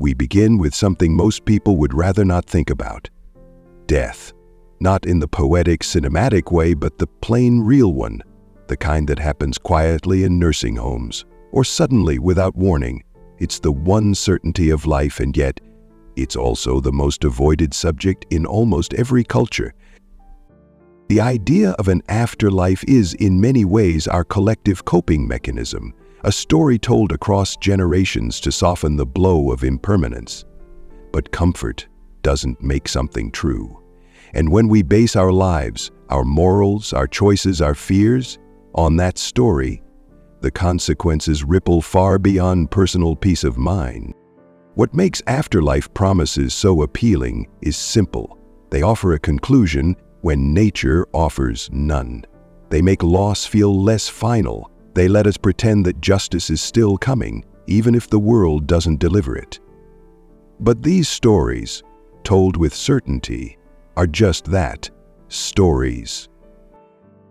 we begin with something most people would rather not think about: death. Not in the poetic, cinematic way, but the plain, real one, the kind that happens quietly in nursing homes, or suddenly without warning. It's the one certainty of life, and yet it's also the most avoided subject in almost every culture. The idea of an afterlife is, in many ways, our collective coping mechanism, a story told across generations to soften the blow of impermanence. But comfort doesn't make something true. And when we base our lives, our morals, our choices, our fears, on that story, the consequences ripple far beyond personal peace of mind. What makes afterlife promises so appealing is simple. They offer a conclusion when nature offers none. They make loss feel less final. They let us pretend that justice is still coming, even if the world doesn't deliver it. But these stories, told with certainty, are just that, stories.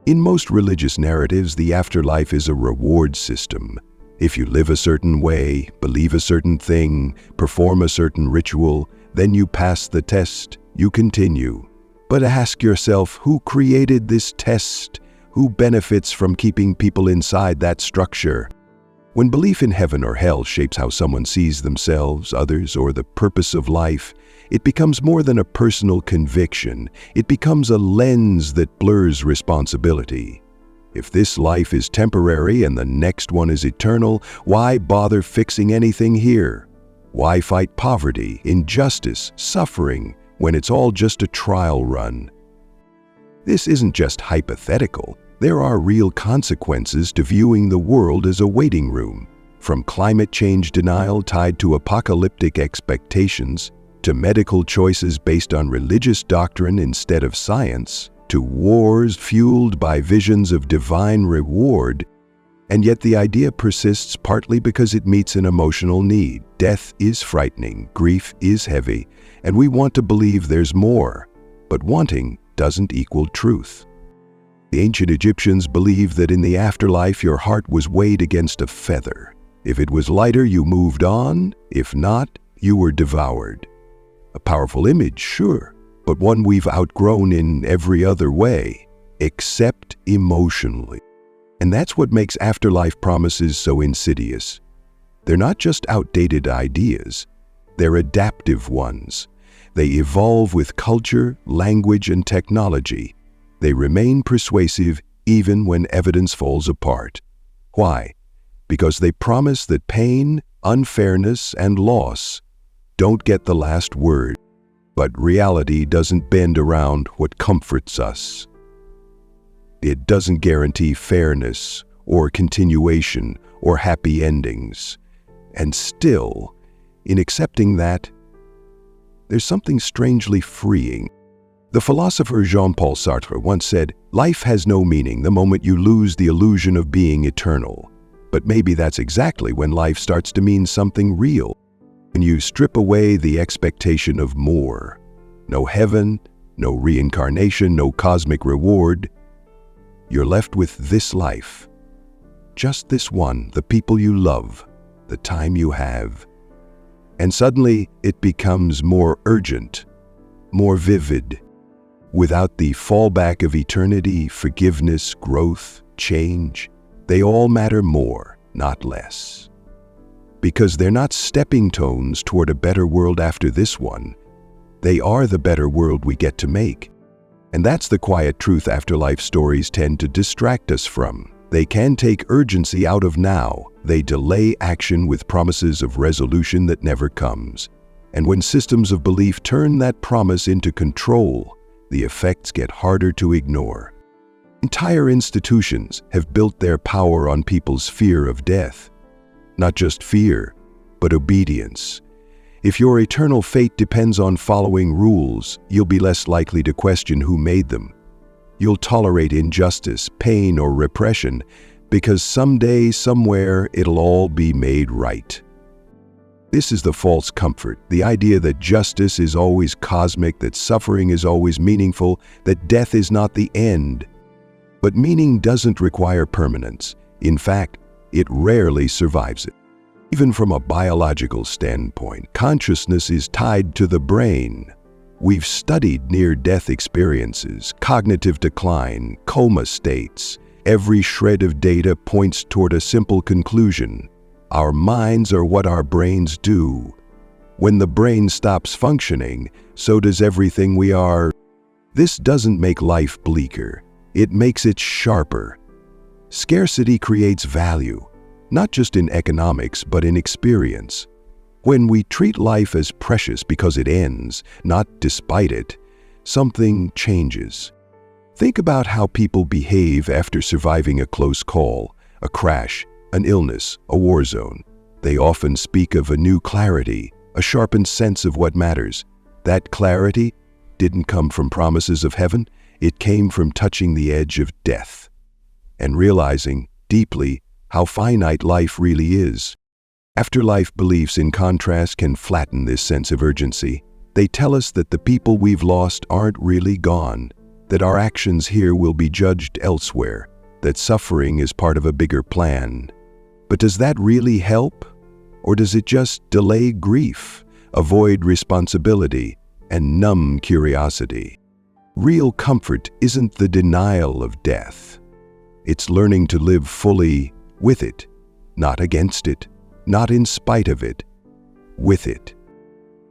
In most religious narratives, the afterlife is a reward system. If you live a certain way, believe a certain thing, perform a certain ritual, then you pass the test, you continue. But ask yourself, who created this test? Who benefits from keeping people inside that structure? When belief in heaven or hell shapes how someone sees themselves, others, or the purpose of life, it becomes more than a personal conviction. It becomes a lens that blurs responsibility. If this life is temporary and the next one is eternal, why bother fixing anything here? Why fight poverty, injustice, suffering, when it's all just a trial run? This isn't just hypothetical. There are real consequences to viewing the world as a waiting room. From climate change denial tied to apocalyptic expectations, to medical choices based on religious doctrine instead of science, to wars fueled by visions of divine reward. And yet the idea persists partly because it meets an emotional need. Death is frightening, grief is heavy, and we want to believe there's more. But wanting doesn't equal truth. The ancient Egyptians believed that in the afterlife your heart was weighed against a feather. If it was lighter, you moved on. If not, you were devoured. A powerful image, sure, but one we've outgrown in every other way, except emotionally. And that's what makes afterlife promises so insidious. They're not just outdated ideas, they're adaptive ones. They evolve with culture, language, and technology. They remain persuasive even when evidence falls apart. Why? Because they promise that pain, unfairness, and loss don't get the last word. But reality doesn't bend around what comforts us. It doesn't guarantee fairness or continuation or happy endings. And still, in accepting that, there's something strangely freeing. The philosopher Jean-Paul Sartre once said, "Life has no meaning the moment you lose the illusion of being eternal." But maybe that's exactly when life starts to mean something real. When you strip away the expectation of more. No heaven, no reincarnation, no cosmic reward. You're left with this life. Just this one, the people you love, the time you have. And suddenly, it becomes more urgent, more vivid. Without the fallback of eternity, forgiveness, growth, change, they all matter more, not less. Because they're not stepping stones toward a better world after this one. They are the better world we get to make. And that's the quiet truth afterlife stories tend to distract us from. They can take urgency out of now. They delay action with promises of resolution that never comes. And when systems of belief turn that promise into control, the effects get harder to ignore. Entire institutions have built their power on people's fear of death. Not just fear, but obedience. If your eternal fate depends on following rules, you'll be less likely to question who made them. You'll tolerate injustice, pain, or repression because someday, somewhere, it'll all be made right. This is the false comfort, the idea that justice is always cosmic, that suffering is always meaningful, that death is not the end. But meaning doesn't require permanence. In fact, it rarely survives it. Even from a biological standpoint, consciousness is tied to the brain. We've studied near-death experiences, cognitive decline, coma states. Every shred of data points toward a simple conclusion. Our minds are what our brains do. When the brain stops functioning, so does everything we are. This doesn't make life bleaker. It makes it sharper. Scarcity creates value, not just in economics, but in experience. When we treat life as precious because it ends, not despite it, something changes. Think about how people behave after surviving a close call, a crash, an illness, a war zone. They often speak of a new clarity, a sharpened sense of what matters. That clarity didn't come from promises of heaven, it came from touching the edge of death and realizing deeply how finite life really is. Afterlife beliefs, in contrast, can flatten this sense of urgency. They tell us that the people we've lost aren't really gone, that our actions here will be judged elsewhere, that suffering is part of a bigger plan. But does that really help? Or does it just delay grief, avoid responsibility, and numb curiosity? Real comfort isn't the denial of death. It's learning to live fully with it, not against it, not in spite of it, with it.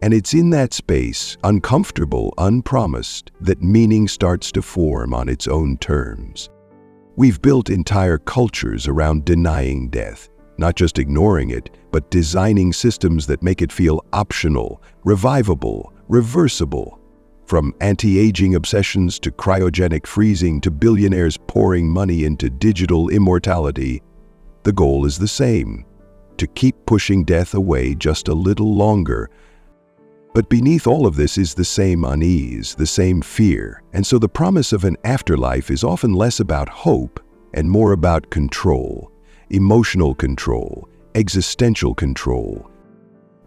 And it's in that space, uncomfortable, unpromised, that meaning starts to form on its own terms. We've built entire cultures around denying death, not just ignoring it, but designing systems that make it feel optional, revivable, reversible. From anti-aging obsessions to cryogenic freezing to billionaires pouring money into digital immortality, the goal is the same: to keep pushing death away just a little longer. But beneath all of this is the same unease, the same fear, and so the promise of an afterlife is often less about hope and more about control, emotional control, existential control.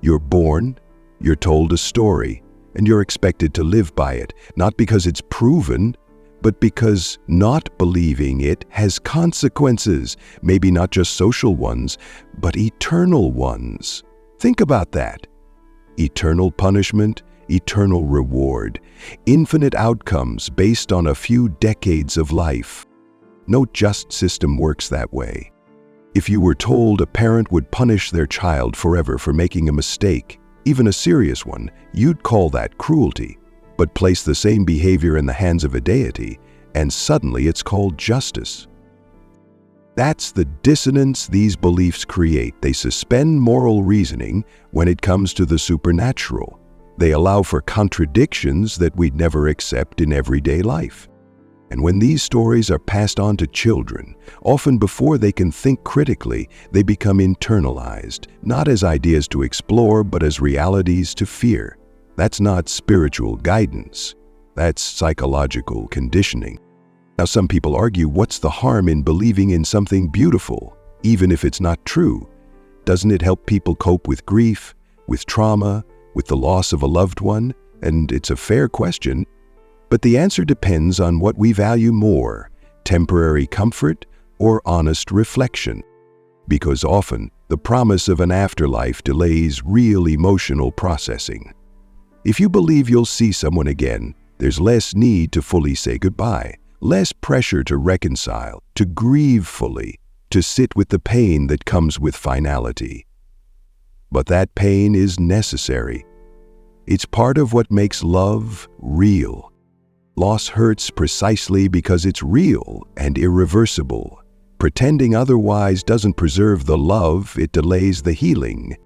You're born, you're told a story, and you're expected to live by it, not because it's proven, but because not believing it has consequences, maybe not just social ones, but eternal ones. Think about that. Eternal punishment, eternal reward, infinite outcomes based on a few decades of life. No just system works that way. If you were told a parent would punish their child forever for making a mistake, even a serious one, you'd call that cruelty. But place the same behavior in the hands of a deity, and suddenly it's called justice. That's the dissonance these beliefs create. They suspend moral reasoning when it comes to the supernatural. They allow for contradictions that we'd never accept in everyday life. And when these stories are passed on to children, often before they can think critically, they become internalized, not as ideas to explore, but as realities to fear. That's not spiritual guidance. That's psychological conditioning. Now, some people argue, what's the harm in believing in something beautiful, even if it's not true? Doesn't it help people cope with grief, with trauma, with the loss of a loved one? And it's a fair question. But the answer depends on what we value more, temporary comfort or honest reflection. Because often, the promise of an afterlife delays real emotional processing. If you believe you'll see someone again, there's less need to fully say goodbye, less pressure to reconcile, to grieve fully, to sit with the pain that comes with finality. But that pain is necessary. It's part of what makes love real. Loss hurts precisely because it's real and irreversible. Pretending otherwise doesn't preserve the love, it delays the healing.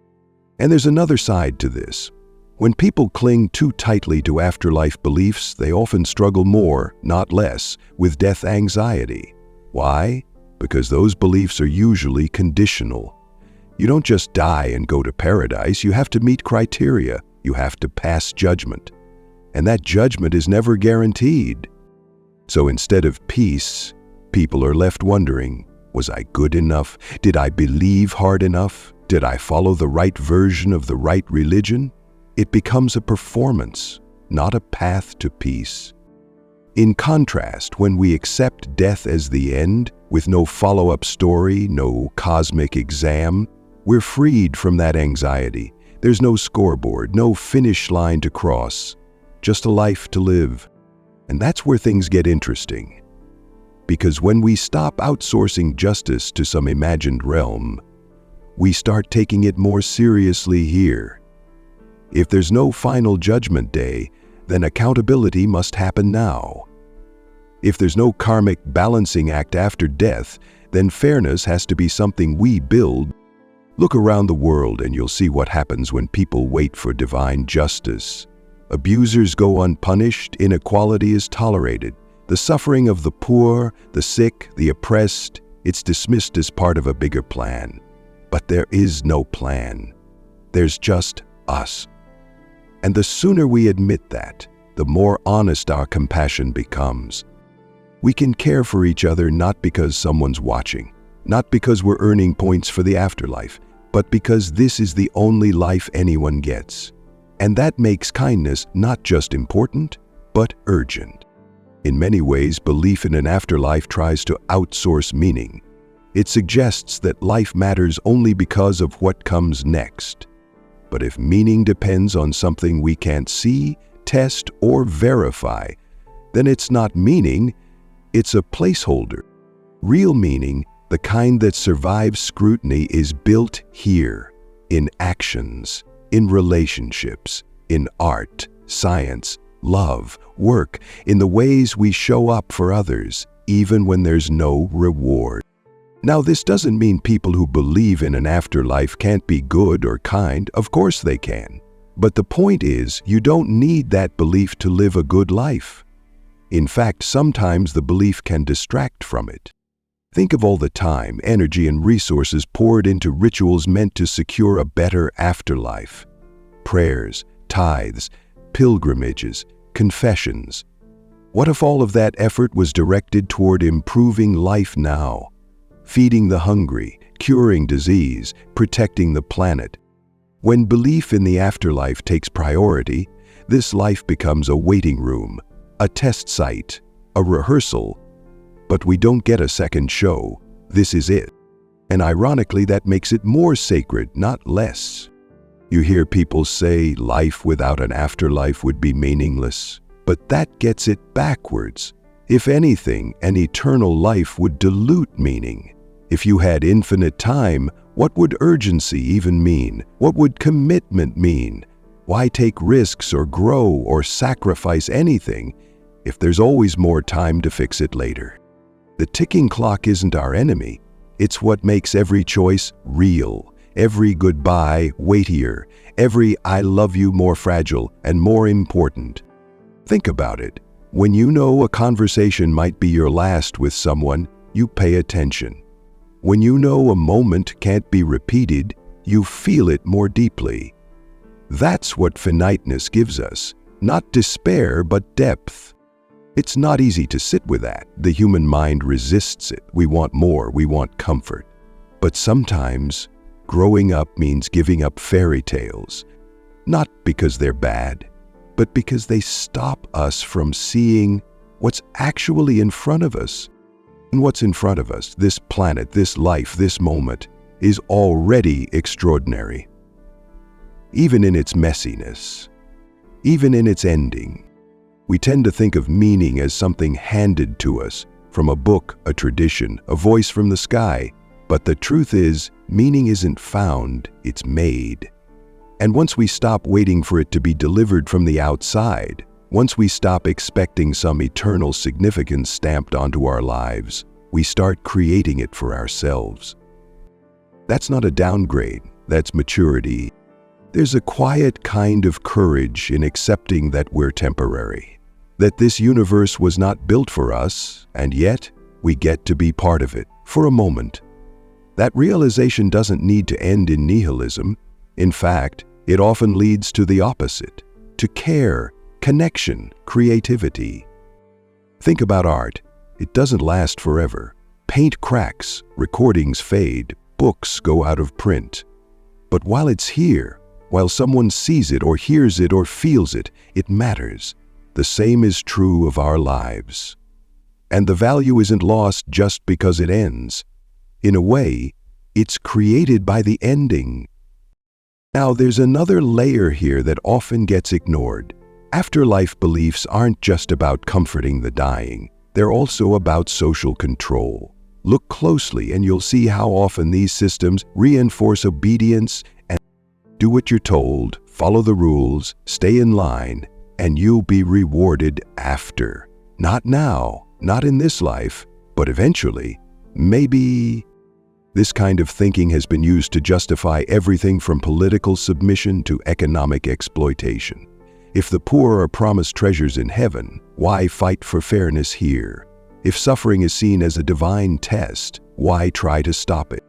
And there's another side to this. When people cling too tightly to afterlife beliefs, they often struggle more, not less, with death anxiety. Why? Because those beliefs are usually conditional. You don't just die and go to paradise, you have to meet criteria, you have to pass judgment. And that judgment is never guaranteed. So instead of peace, people are left wondering, was I good enough? Did I believe hard enough? Did I follow the right version of the right religion? It becomes a performance, not a path to peace. In contrast, when we accept death as the end, with no follow-up story, no cosmic exam, We're freed from that anxiety. There's no scoreboard, no finish line to cross, just a life to live. And that's where things get interesting. Because when we stop outsourcing justice to some imagined realm, we start taking it more seriously here. If there's no final judgment day, then accountability must happen now. If there's no karmic balancing act after death, then fairness has to be something we build. Look around the world and you'll see what happens when people wait for divine justice. Abusers go unpunished, inequality is tolerated. The suffering of the poor, the sick, the oppressed, it's dismissed as part of a bigger plan. But there is no plan. There's just us. And the sooner we admit that, the more honest our compassion becomes. We can care for each other not because someone's watching, not because we're earning points for the afterlife, but because this is the only life anyone gets. And that makes kindness not just important, but urgent. In many ways, belief in an afterlife tries to outsource meaning. It suggests that life matters only because of what comes next. But if meaning depends on something we can't see, test, or verify, then it's not meaning, it's a placeholder. Real meaning, the kind that survives scrutiny, is built here, in actions, in relationships, in art, science, love, work, in the ways we show up for others, even when there's no reward. Now, this doesn't mean people who believe in an afterlife can't be good or kind. Of course they can. But the point is, you don't need that belief to live a good life. In fact, sometimes the belief can distract from it. Think of all the time, energy, and resources poured into rituals meant to secure a better afterlife. Prayers, tithes, pilgrimages, confessions. What if all of that effort was directed toward improving life now? Feeding the hungry, curing disease, protecting the planet. When belief in the afterlife takes priority, this life becomes a waiting room, a test site, a rehearsal. But we don't get a second show. This is it. And ironically, that makes it more sacred, not less. You hear people say life without an afterlife would be meaningless, but that gets it backwards. If anything, an eternal life would dilute meaning. If you had infinite time, what would urgency even mean? What would commitment mean? Why take risks or grow or sacrifice anything if there's always more time to fix it later? The ticking clock isn't our enemy. It's what makes every choice real, every goodbye weightier, every I love you more fragile and more important. Think about it. When you know a conversation might be your last with someone, you pay attention. When you know a moment can't be repeated, you feel it more deeply. That's what finiteness gives us, not despair but depth. It's not easy to sit with that. The human mind resists it. We want more, we want comfort. But sometimes, growing up means giving up fairy tales, not because they're bad, but because they stop us from seeing what's actually in front of us. And what's in front of us, this planet, this life, this moment, is already extraordinary. Even in its messiness, even in its ending. We tend to think of meaning as something handed to us from a book, a tradition, a voice from the sky. But the truth is, meaning isn't found, it's made. And once we stop waiting for it to be delivered from the outside, once we stop expecting some eternal significance stamped onto our lives, we start creating it for ourselves. That's not a downgrade, that's maturity. There's a quiet kind of courage in accepting that we're temporary, that this universe was not built for us, and yet we get to be part of it for a moment. That realization doesn't need to end in nihilism. In fact, it often leads to the opposite, to care, connection, creativity. Think about art. It doesn't last forever. Paint cracks, recordings fade, books go out of print. But while it's here, while someone sees it or hears it or feels it, it matters. The same is true of our lives. And the value isn't lost just because it ends. In a way, It's created by the ending. Now, there's another layer here that often gets ignored. Afterlife beliefs aren't just about comforting the dying. They're also about social control. Look closely and you'll see how often these systems reinforce obedience and do what you're told, follow the rules, stay in line, and you'll be rewarded after. Not now, not in this life, but eventually. Maybe. This kind of thinking has been used to justify everything from political submission to economic exploitation. If the poor are promised treasures in heaven, why fight for fairness here? If suffering is seen as a divine test, why try to stop it?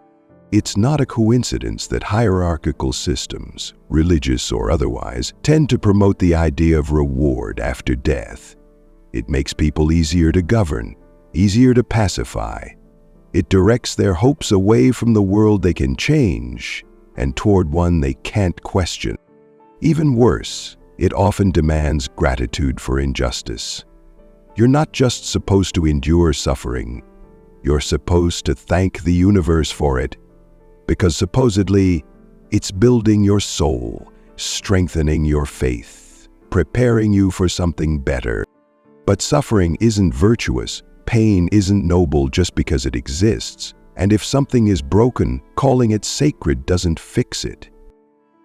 It's not a coincidence that hierarchical systems, religious or otherwise, tend to promote the idea of reward after death. It makes people easier to govern, easier to pacify. It directs their hopes away from the world they can change and toward one they can't question. Even worse, it often demands gratitude for injustice. You're not just supposed to endure suffering, you're supposed to thank the universe for it, because supposedly it's building your soul, strengthening your faith, preparing you for something better. But suffering isn't virtuous. Pain isn't noble just because it exists, and if something is broken, calling it sacred doesn't fix it.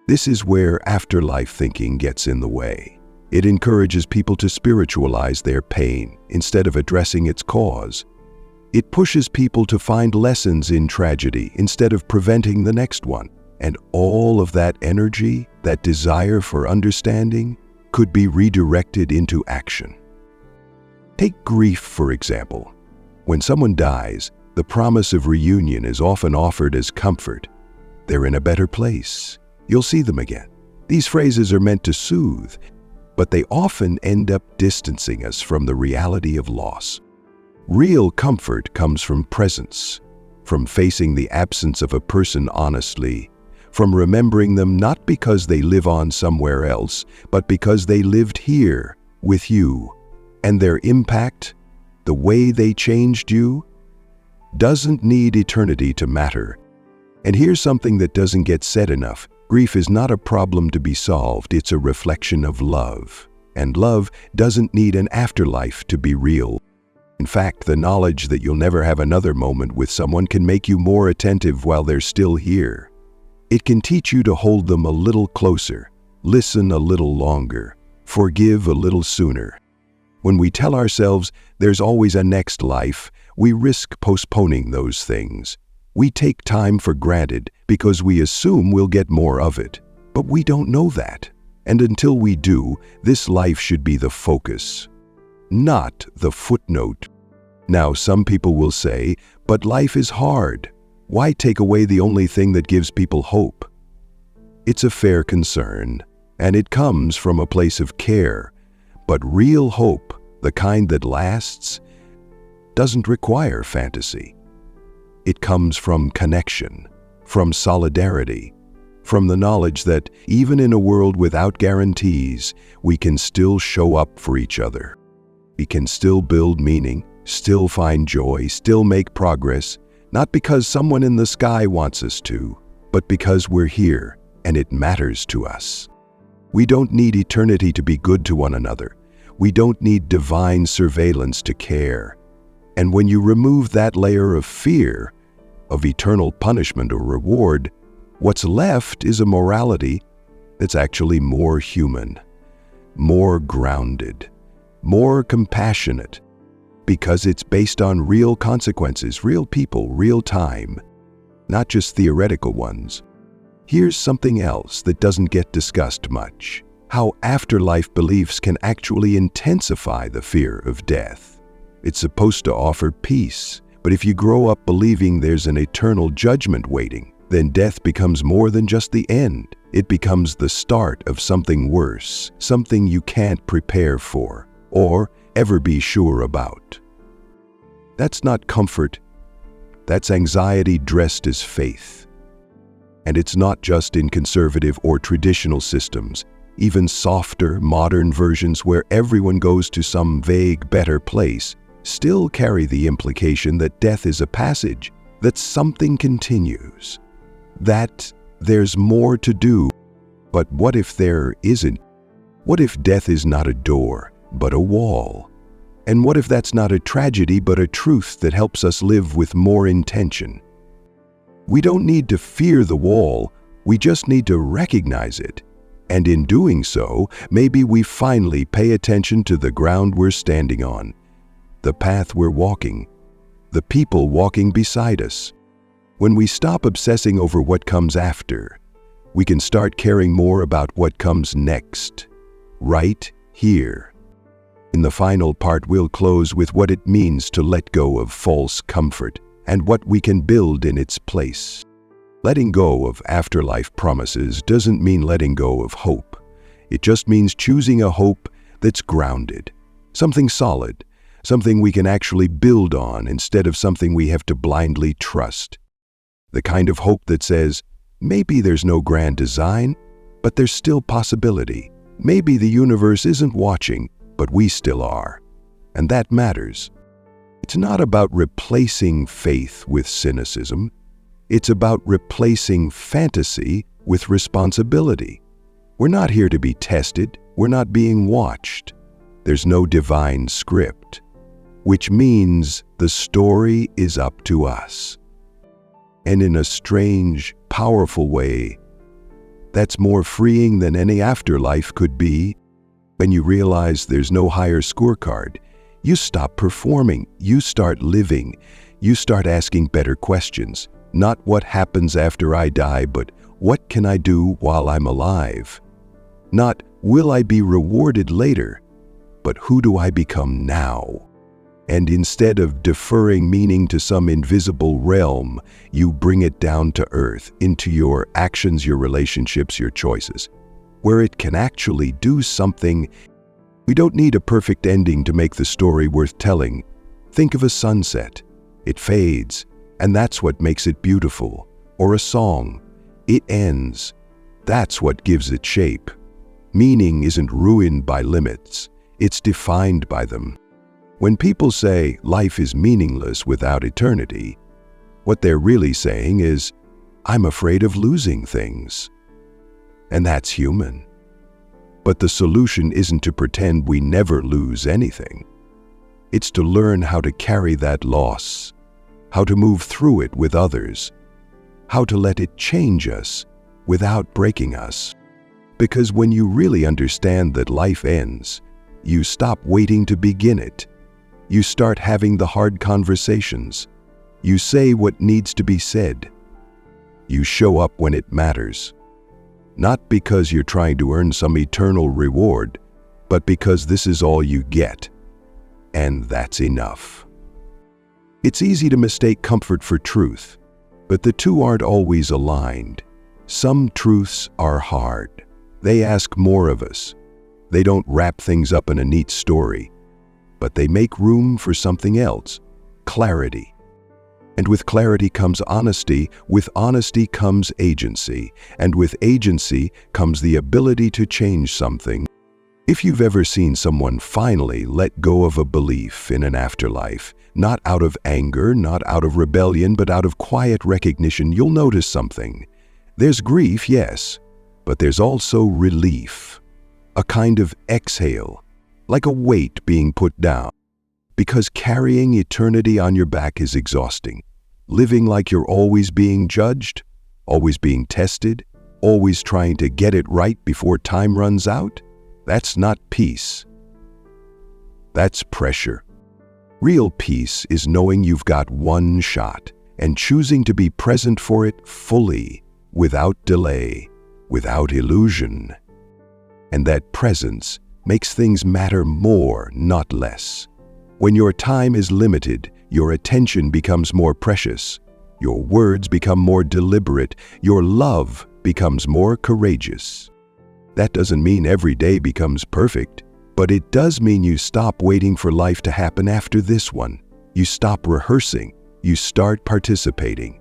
This is where afterlife thinking gets in the way. It encourages people to spiritualize their pain instead of addressing its cause. It pushes people to find lessons in tragedy instead of preventing the next one. And all of that energy, that desire for understanding, could be redirected into action. Take grief, for example. When someone dies, the promise of reunion is often offered as comfort. They're in a better place. You'll see them again. These phrases are meant to soothe, but they often end up distancing us from the reality of loss. Real comfort comes from presence, from facing the absence of a person honestly, from remembering them not because they live on somewhere else, but because they lived here with you. And their impact, the way they changed you, doesn't need eternity to matter. And here's something that doesn't get said enough. Grief is not a problem to be solved, it's a reflection of love. And love doesn't need an afterlife to be real. In fact, the knowledge that you'll never have another moment with someone can make you more attentive while they're still here. It can teach you to hold them a little closer, listen a little longer, forgive a little sooner. When we tell ourselves there's always a next life, we risk postponing those things. We take time for granted because we assume we'll get more of it. But we don't know that. And until we do, this life should be the focus, not the footnote. Now, some people will say, but life is hard. Why take away the only thing that gives people hope? It's a fair concern, and it comes from a place of care. But real hope, the kind that lasts, doesn't require fantasy. It comes from connection, from solidarity, from the knowledge that even in a world without guarantees, we can still show up for each other. We can still build meaning, still find joy, still make progress, not because someone in the sky wants us to, but because we're here and it matters to us. We don't need eternity to be good to one another. We don't need divine surveillance to care. And when you remove that layer of fear, of eternal punishment or reward, what's left is a morality that's actually more human, more grounded, more compassionate, because it's based on real consequences, real people, real time, not just theoretical ones. Here's something else that doesn't get discussed much: how afterlife beliefs can actually intensify the fear of death. It's supposed to offer peace, but if you grow up believing there's an eternal judgment waiting, then death becomes more than just the end. It becomes the start of something worse, something you can't prepare for or ever be sure about. That's not comfort. That's anxiety dressed as faith. And it's not just in conservative or traditional systems. Even softer, modern versions where everyone goes to some vague, better place still carry the implication that death is a passage, that something continues, that there's more to do. But what if there isn't? What if death is not a door, but a wall? And what if that's not a tragedy, but a truth that helps us live with more intention? We don't need to fear the wall, we just need to recognize it. And in doing so, maybe we finally pay attention to the ground we're standing on, the path we're walking, the people walking beside us. When we stop obsessing over what comes after, we can start caring more about what comes next, right here. In the final part, we'll close with what it means to let go of false comfort and what we can build in its place. Letting go of afterlife promises doesn't mean letting go of hope. It just means choosing a hope that's grounded, something solid, something we can actually build on instead of something we have to blindly trust. The kind of hope that says, maybe there's no grand design, but there's still possibility. Maybe the universe isn't watching, but we still are. And that matters. It's not about replacing faith with cynicism. It's about replacing fantasy with responsibility. We're not here to be tested. We're not being watched. There's no divine script, which means the story is up to us. And in a strange, powerful way, that's more freeing than any afterlife could be. When you realize there's no higher scorecard, you stop performing, you start living, you start asking better questions. Not what happens after I die, but what can I do while I'm alive? Not will I be rewarded later, but who do I become now? And instead of deferring meaning to some invisible realm, you bring it down to earth, into your actions, your relationships, your choices, where it can actually do something. We don't need a perfect ending to make the story worth telling. Think of a sunset. It fades, and that's what makes it beautiful. Or a song. It ends. That's what gives it shape. Meaning isn't ruined by limits. It's defined by them. When people say life is meaningless without eternity, what they're really saying is, I'm afraid of losing things. And that's human. But the solution isn't to pretend we never lose anything. It's to learn how to carry that loss, how to move through it with others, how to let it change us without breaking us. Because when you really understand that life ends, you stop waiting to begin it. You start having the hard conversations. You say what needs to be said. You show up when it matters. Not because you're trying to earn some eternal reward, but because this is all you get. And that's enough. It's easy to mistake comfort for truth, but the two aren't always aligned. Some truths are hard. They ask more of us. They don't wrap things up in a neat story, but they make room for something else, clarity. And with clarity comes honesty, with honesty comes agency, and with agency comes the ability to change something. If you've ever seen someone finally let go of a belief in an afterlife, not out of anger, not out of rebellion, but out of quiet recognition, you'll notice something. There's grief, yes, but there's also relief, a kind of exhale, like a weight being put down. Because carrying eternity on your back is exhausting. Living like you're always being judged, always being tested, always trying to get it right before time runs out, that's not peace. That's pressure. Real peace is knowing you've got one shot and choosing to be present for it fully, without delay, without illusion. And that presence makes things matter more, not less. When your time is limited, your attention becomes more precious, your words become more deliberate, your love becomes more courageous. That doesn't mean every day becomes perfect, but it does mean you stop waiting for life to happen after this one. You stop rehearsing, you start participating.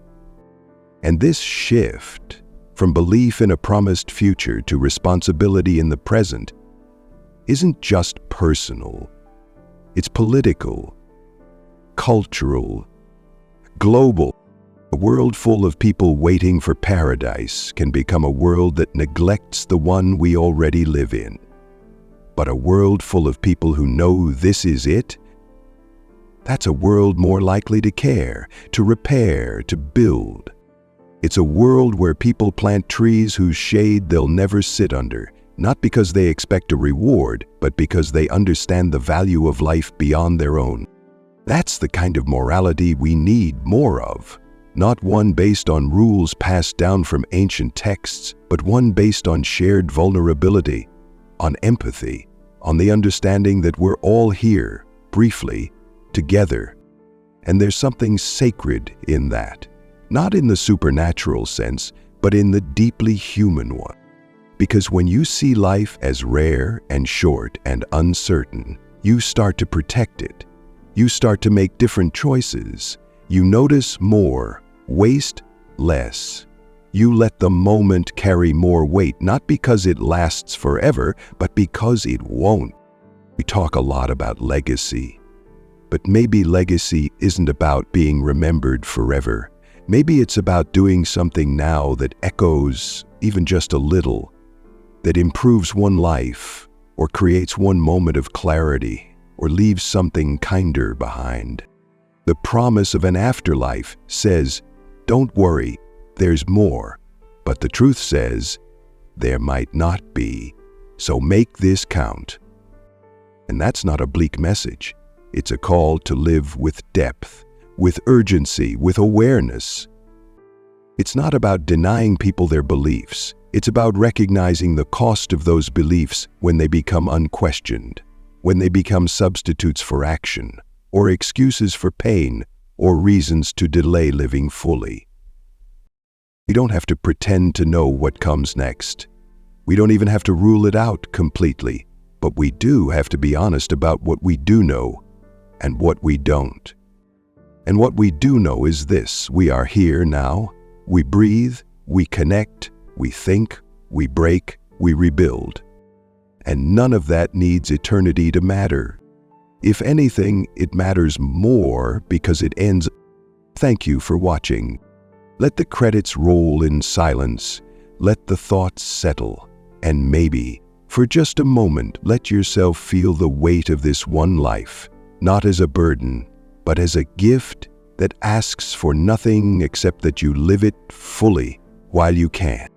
And this shift, from belief in a promised future to responsibility in the present, isn't just personal. It's political, cultural, global. A world full of people waiting for paradise can become a world that neglects the one we already live in. But a world full of people who know this is it, that's a world more likely to care, to repair, to build. It's a world where people plant trees whose shade they'll never sit under, not because they expect a reward, but because they understand the value of life beyond their own. That's the kind of morality we need more of. Not one based on rules passed down from ancient texts, but one based on shared vulnerability, on empathy, on the understanding that we're all here, briefly, together. And there's something sacred in that. Not in the supernatural sense, but in the deeply human one. Because when you see life as rare and short and uncertain, you start to protect it. You start to make different choices. You notice more, waste less. You let the moment carry more weight, not because it lasts forever, but because it won't. We talk a lot about legacy. But maybe legacy isn't about being remembered forever. Maybe it's about doing something now that echoes, even just a little, that improves one life, or creates one moment of clarity, or leaves something kinder behind. The promise of an afterlife says, don't worry, there's more. But the truth says, there might not be. So make this count. And that's not a bleak message. It's a call to live with depth, with urgency, with awareness. It's not about denying people their beliefs. It's about recognizing the cost of those beliefs when they become unquestioned, when they become substitutes for action, or excuses for pain, or reasons to delay living fully. We don't have to pretend to know what comes next. We don't even have to rule it out completely, but we do have to be honest about what we do know and what we don't. And what we do know is this: we are here now, we breathe, we connect, we think, we break, we rebuild. And none of that needs eternity to matter. If anything, it matters more because it ends. Thank you for watching. Let the credits roll in silence. Let the thoughts settle. And maybe, for just a moment, let yourself feel the weight of this one life, not as a burden, but as a gift that asks for nothing except that you live it fully while you can.